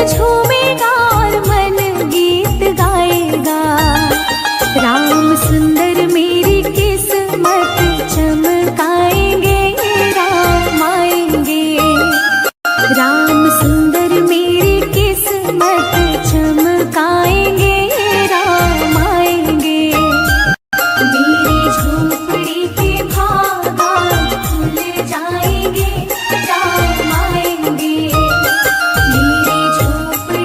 झूमेगा और मन गीत गाएगा। राम सुंदर मेरी किस्मत चमकाएंगे, राम आएंगे। राम सुंदर मेरी किस्मत चमकाएंगे, राम आएंगे। मेरी झोपड़ी के भागा खुल जाएंगे, राम आएंगे। मेरी झोपड़ी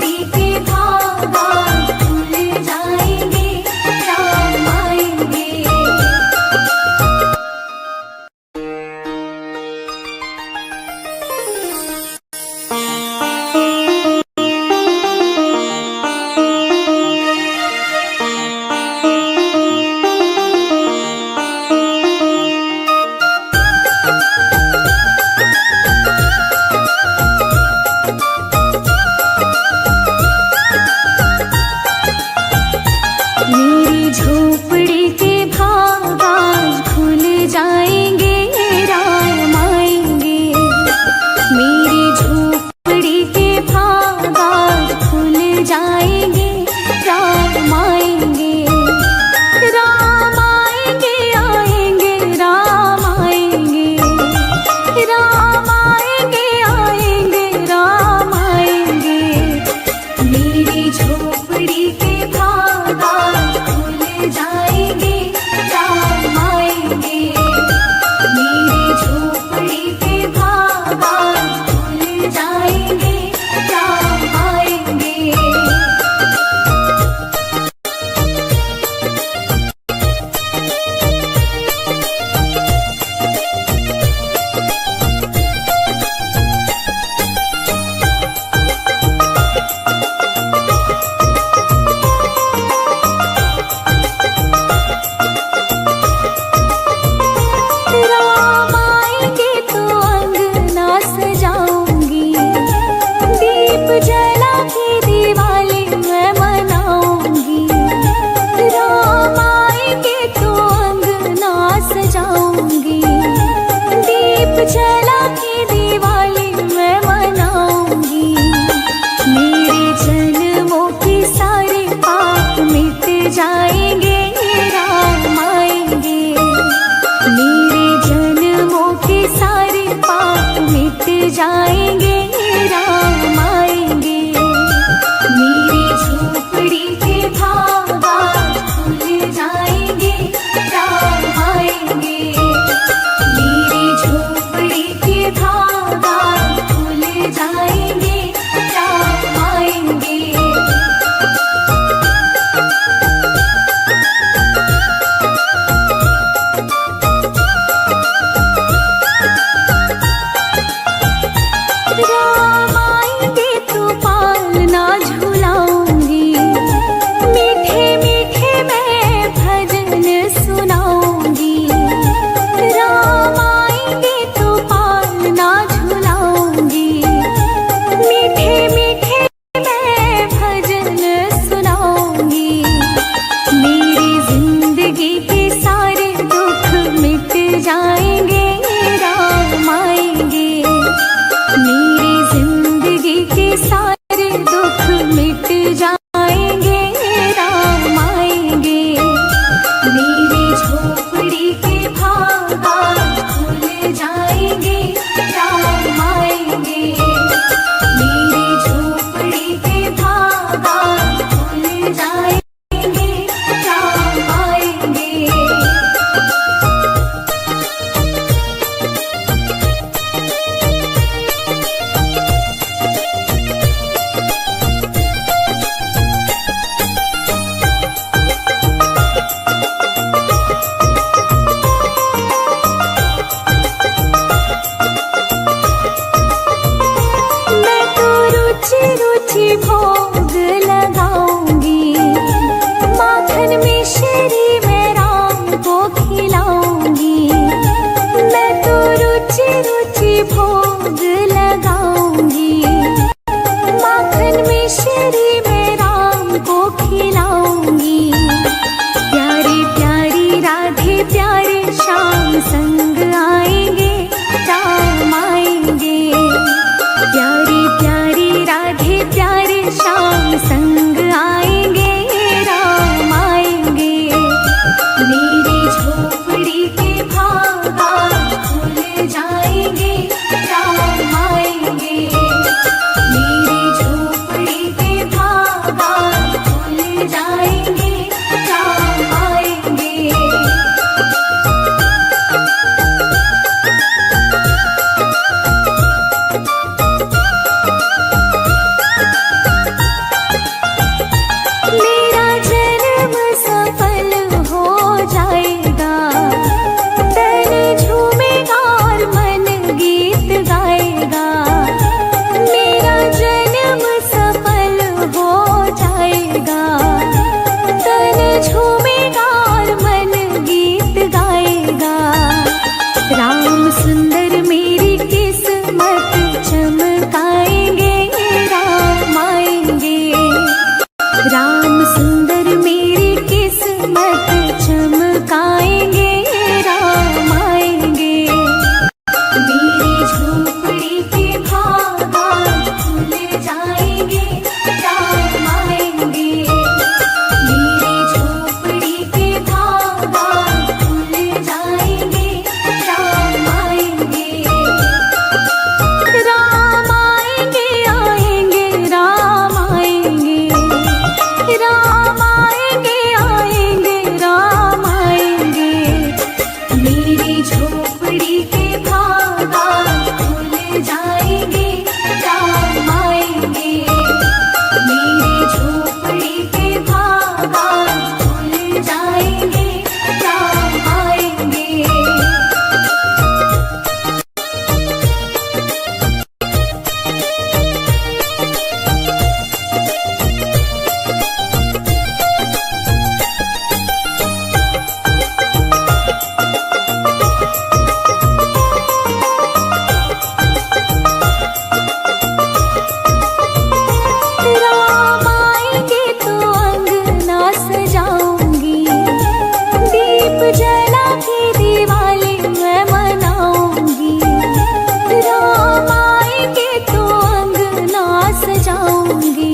जाऊंगी,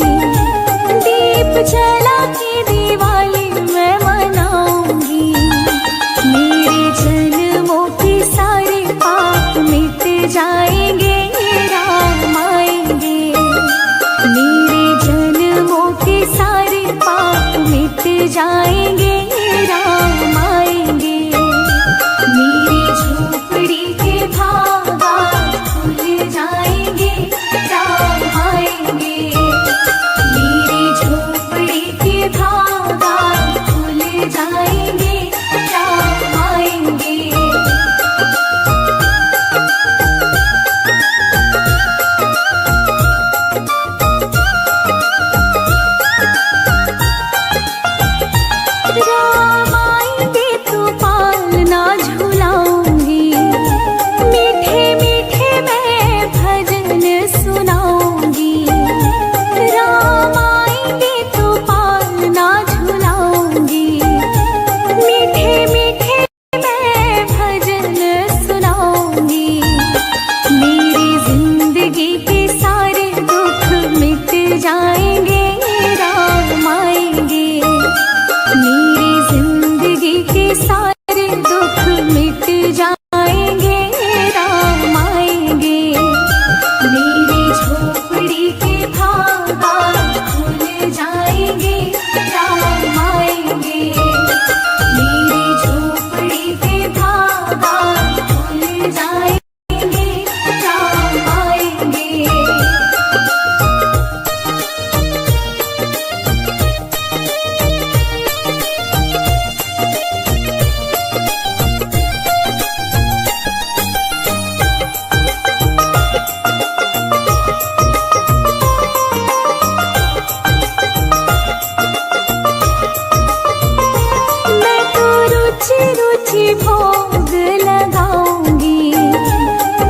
दीप जला के दिवाली मैं मनाऊंगी। मेरे जन्मों के सारे पाप मिट जाएंगे, राम आएंगे। मेरे जन्मों के सारे पाप मिट जाएंगे, राम आएंगे। मेरी झोपड़ी के भागा खुल जाएंगे, राम आएंगे। मेरी झोपड़ी के भागा खुल जाएंगे, राम आएंगे। राम आएंगे तो पालना झुलाऊंगी, मीठे मीठे मैं भजन सुनाऊंगी। राम आएंगे तो पालना झुलाऊंगी, मीठे मीठे मैं भजन सुनाऊंगी। मेरी जिंदगी के सारे दुख मिट जाएंगे, राम आएंगे। मेरी जिंदगी के सारे दुख मिट जाएंगे, राम आएंगे। मेरी झोपड़ी के भागा खुल जाएंगे, राम आएंगे। मेरी झोपड़ी के भागा खुल जाएंगे, राम आएंगे। मैं तो रुचि रुचि भोग लगाऊंगी,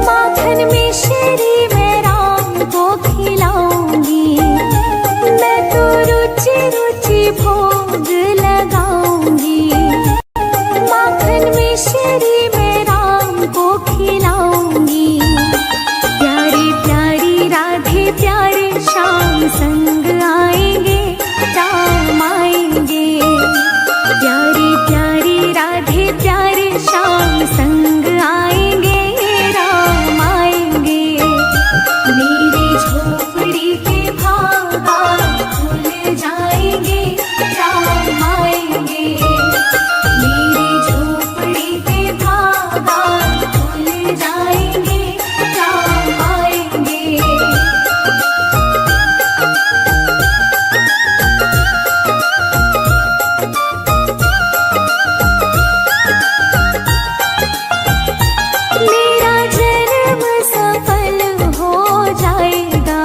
माखन मिश्री मैं राम को खिलाऊंगी। मैं तो रुचि रुचि भोग लगाऊंगी, माखन मिश्री मैं राम को खिलाऊंगी। प्यारी प्यारी राधे प्यारे श्याम संग आएंगे, राम आएंगे। प्यारी प्यारी राधे प्यारे श्याम संग आएंगे, राम आएंगे। मेरी झोपड़ी के भागा खुल जाएंगे, राम आएंगे। मेरी झोपड़ी के भागा खुल जाएंगे, राम आएंगे। मेरा जन्म सफल हो जाएगा,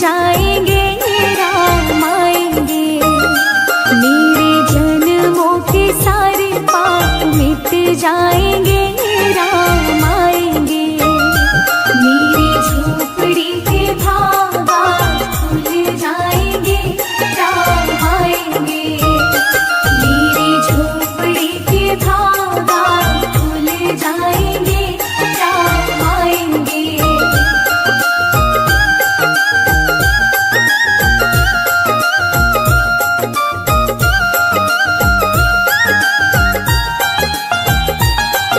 जाएंगे, राम आएंगे। मेरे जन्मों के सारे पाप मिट जाएंगे, राम आएंगे। मेरी झोपड़ी के भागा खुल जाएंगे, राम आएंगे। मेरी झोपड़ी के भागा खुल जाएंगे, राम आएंगे।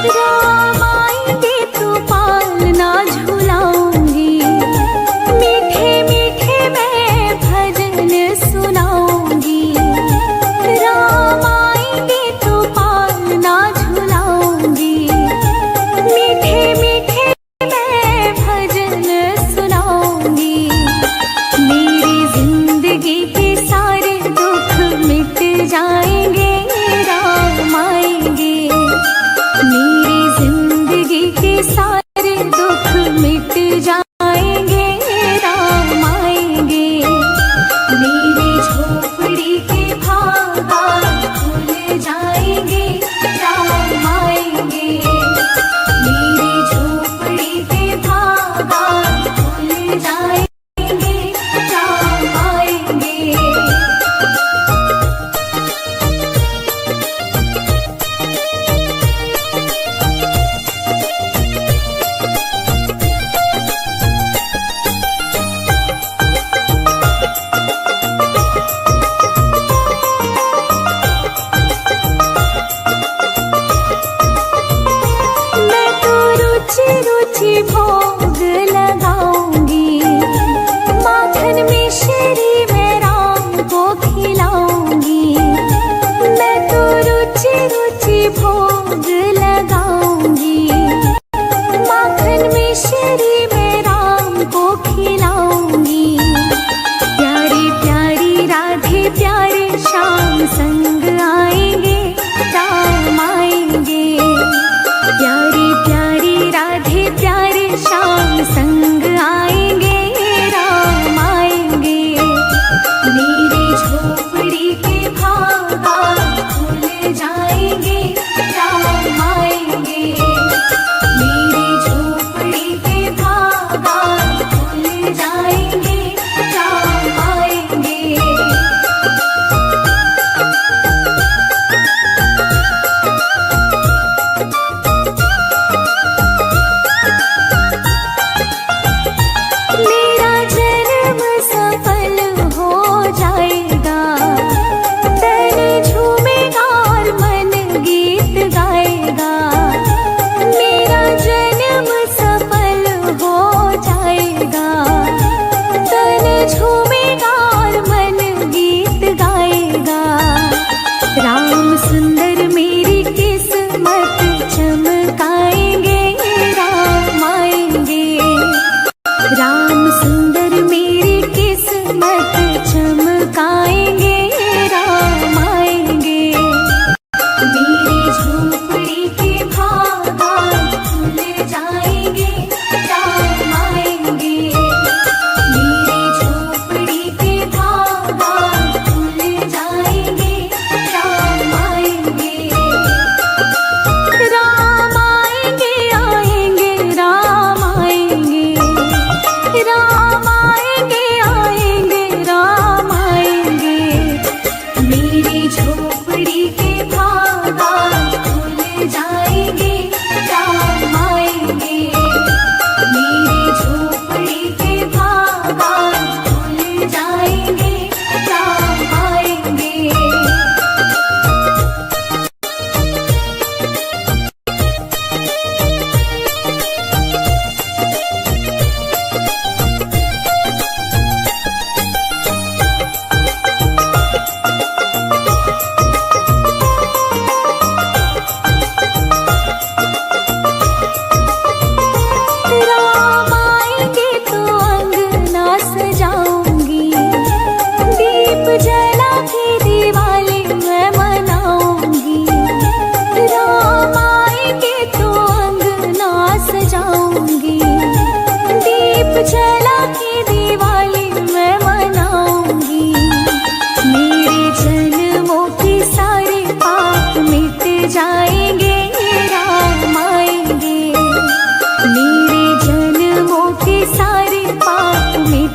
राम आएंगे तो पालना झुलाऊंगी, मीठे मीठे मैं भजन सुनाऊंगी। राम आएंगे तो पालना झुलाऊंगी, मीठे मीठे मैं भजन सुनाऊंगी। मेरी जिंदगी के सारे दुख मिट जाएंगे, राम आएंगे। मेरी जिंदगी के सारे दुख मिट जाएंगे, राम आएंगे। मेरी झोपड़ी के भागा खुल जाएंगे, राम आएंगे। मेरी झोपड़ी के भागा खुल जाएंगे, राम आएंगे। मैं तो रुचि रुचि भोग लगाऊंगी, माखन मिश्री मैं राम को खिलाऊंगी। मैं तो रुचि रुचि भोग लगाऊंगी, माखन मिश्री मैं राम को खिलाऊंगी। प्यारी प्यारी राधे प्यारे श्याम संग आएंगे, राम आएंगे। प्यारी प्यारी राधे प्यारे श्याम संग आएंगे, राम आएंगे। मेरी झोपड़ी के भागा खुल जाएंगे, राम आएंगे। मेरी झोपड़ी के भागा खुल जाएंगे, राम आएंगे। मेरा जन्म सफल हो जाएगा, तन झूमेगा और मन गीत गाएगा। मेरा जन्म सफल हो जाएगा, तन झूमेगा और मन गीत गाएगा। राम सुंदर मेरी किस्मत चमकाएंगे, राम आएंगे। राम सुंदर मेरी किस्मत चमकाएंगे, राम आएंगे। मेरी झोपड़ी के भागा खुल जाएंगे, राम आएंगे। मेरी झोपड़ी के भागा खुल जाएंगे, राम आएंगे। राम आएंगे, आएंगे, राम आएंगे। राम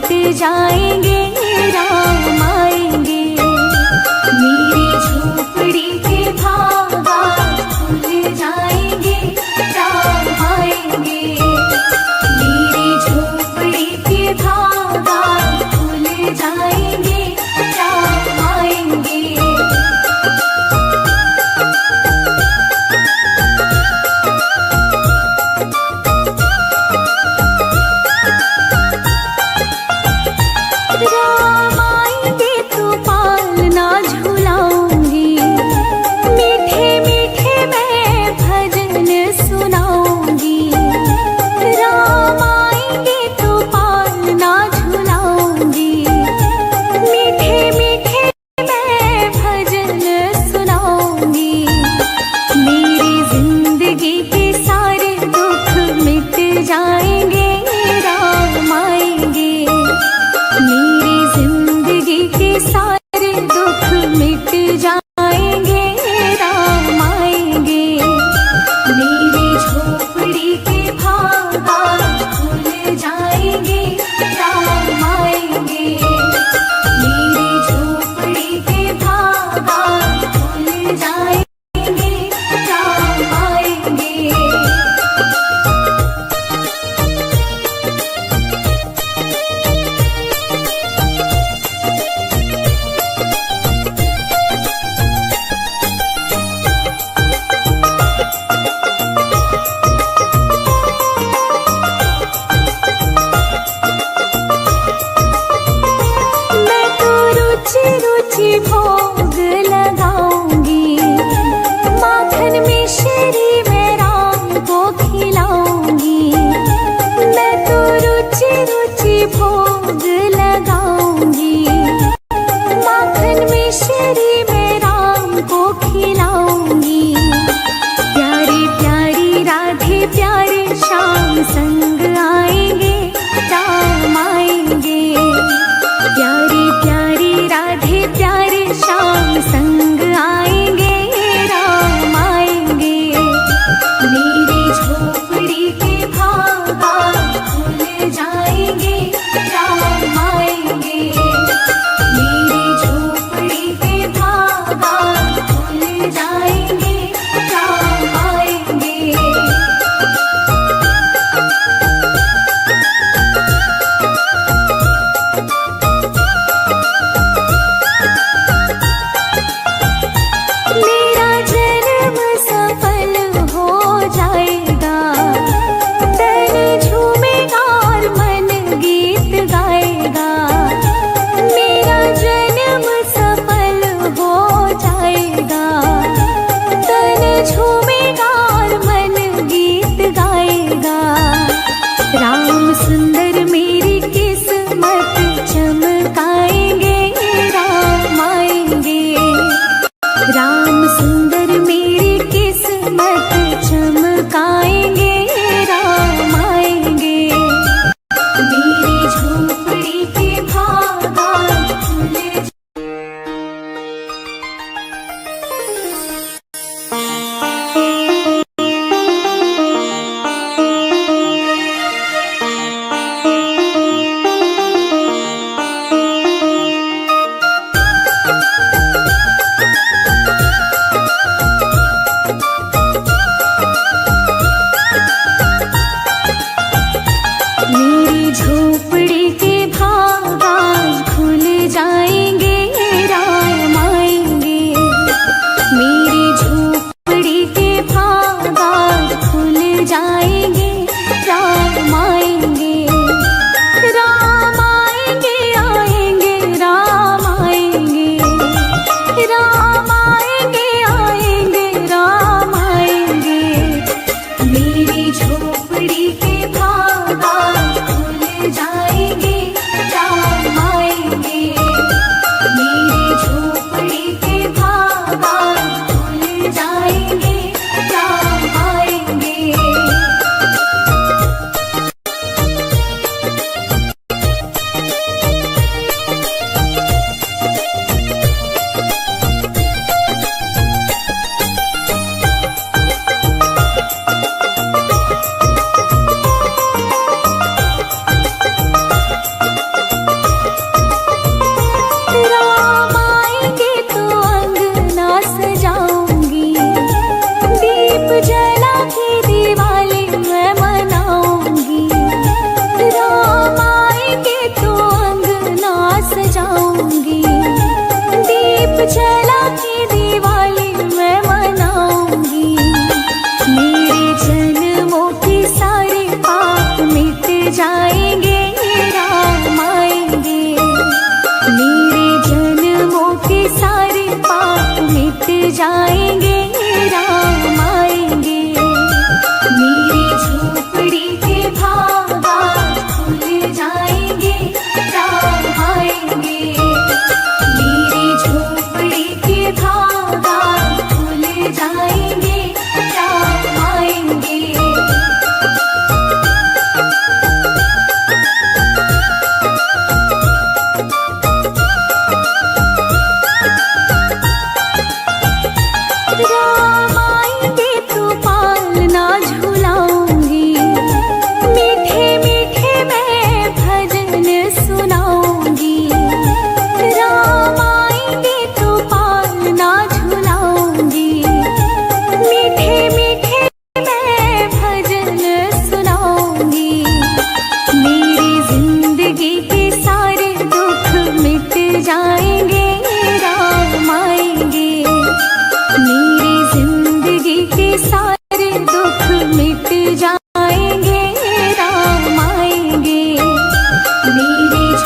मिट जाएंगे, राम आएंगे। मेरी झोपड़ी के भागा खुल जाएंगे, राम आएंगे। मेरी झोपड़ी के भागा खुल जाएंगे, राम आएंगे। राम आएंगे तो पालना झुलाऊंगी, मीठे मीठे मैं भजन सुनाऊंगी। राम आएंगे तो पालना झुलाऊंगी, मीठे मीठे मैं भजन सुनाऊंगी। मेरी जिंदगी के सारे दुख मिट जाएंगे, राम आएंगे। मेरी जिंदगी के सारे दुख मिट जाएंगे, राम आएंगे। मेरी झोपड़ी के भागा खुल जाएंगे, राम आएंगे। मेरी झोपड़ी के भागा खुल जाएंगे, राम आएंगे। मैं तो रुचि रुचि भोग लगाऊंगी, माखन मिश्री मैं राम को खिलाऊंगी। मैं तो रुचि रुचि भोग लगाऊंगी, माखन मिश्री मैं राम को खिलाऊंगी। प्यारी प्यारी राधे प्यारे श्याम संग आएंगे, राम आएंगे। प्यारी प्यारी राधे प्यारे श्याम संग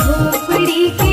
झोपड़ी के